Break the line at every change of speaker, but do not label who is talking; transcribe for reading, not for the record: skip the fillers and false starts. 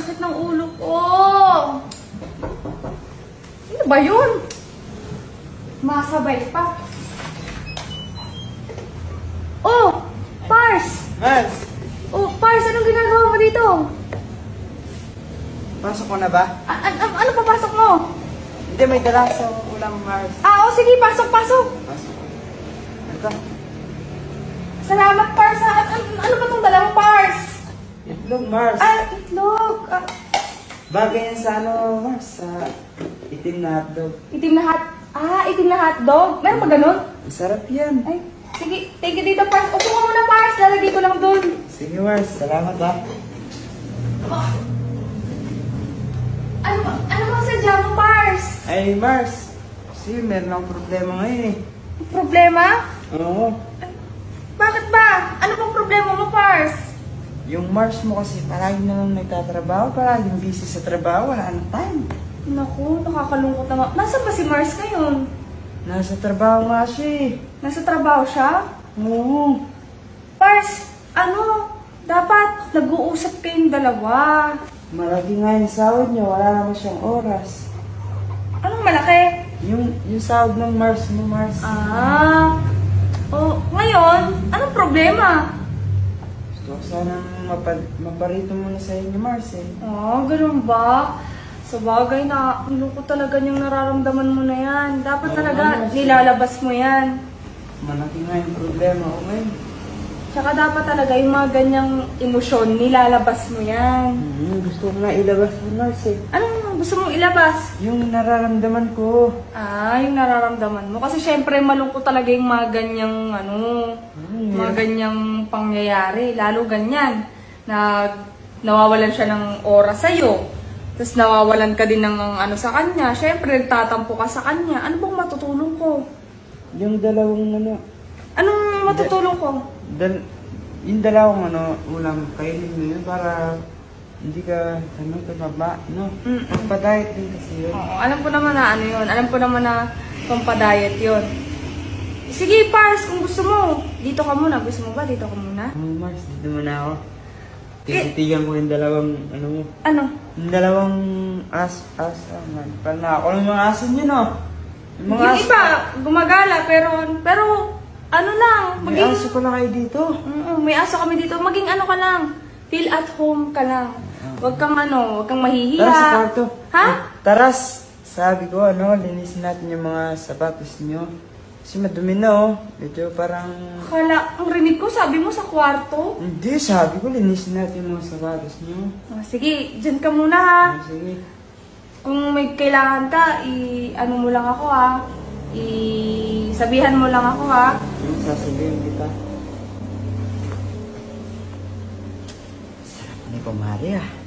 sakit ng ulo ko. Ano ba yun? Masabay pa. Oh! Pars!
Mars!
Oh, Pars, anong ginagawa mo dito?
Pasok mo na ba?
Ano papasok mo?
Hindi, may dala sa ulam, Mars.
Oo, sige, pasok.
Pasok. Ito.
Salamat, Pars. Ano ba itong dala mo, Pars?
Itlog, Mars.
Itlog.
Bagay yan sa Mars? Sa itim na hotdog.
Itim na hotdog? Meron pa ganun?
Masarap yan.
Ay, sige, take it dito, Pars. Upo ka muna, Pars. Lalagay ko lang dun.
Sige, Mars. Salamat, ha.
Ano bang sadya mo, Pars?
Ay, Mars. Kasi meron akong problema ngayon eh.
Problema?
Oo.
Bakit ba? Ano bang problema mo, Pars?
Yung Mars mo kasi palagi na lang nagtatrabaho, palaging busy sa trabaho, wala nang time.
Naku, nakakalungkot naman. Nasaan ba si Mars ngayon?
Nasa trabaho nga siya eh.
Nasa trabaho siya?
Oo.
Pars, dapat nag-uusap kayong dalawa.
Malaki nga yung sahod niya, wala naman siyang oras.
Anong malaki?
Yung sahod ng Mars mo, Mars.
Ngayon, anong problema?
Gusto ko sanang maparito muna sa inyo, Mars eh.
Ganun ba? Sa bagay na, lungkot talaga yung nararamdaman mo na yan. Dapat talaga nilalabas mo yan.
Malaki nga yung problema ko ngayon.
Tsaka dapat talaga yung mga ganyang emosyon, nilalabas mo yan.
Gusto ko na ilabas mo, Mars eh.
Anong gusto mong ilabas?
Yung nararamdaman ko.
Yung nararamdaman mo. Kasi syempre malungkot talaga yung mga ganyang, mga ganyang pangyayari. Lalo ganyan, na nawawalan siya ng oras sa'yo. Tapos nawawalan ka din ng sa kanya. Syempre, nagtatampo ka sa kanya. Ano bang matutulong ko?
Yung dalawang
Anong matutulong ko?
Yung dalawang ulam, kainin mo yun para hindi ka tumaba, no? Pagpa-diet din kasi yun.
Oo, alam ko naman na yun. Alam ko naman na pampa-diet yun. Sige, Pars, kung gusto mo, dito ka muna. Gusto mo ba? Dito ka muna?
Mars, dito muna ako. Tititigan ko yung dalawang,
Ano?
yung dalawang man. Parang ako ng mga aso nyo, no?
Yung iba, gumagala, pero lang.
May aso ko na kayo dito.
May aso kami dito. Maging ka lang. Feel at home ka lang. Huwag kang huwag kang mahihiya.
Tara sa kwarto.
Ha?
Taras, sabi ko, linisin natin yung mga sapatos nyo. Kasi madumi na, Medyo parang...
Akala, ang rinig ko, sabi mo sa kwarto?
Hindi, sabi ko, linisin natin yung mga sapatos nyo.
Sige, dyan ka muna ha.
Sige.
Kung may kailangan ka, mo lang ako ha. Sabihan mo lang ako ha.
Sasabihin kita. Sarap ni Kumari ah.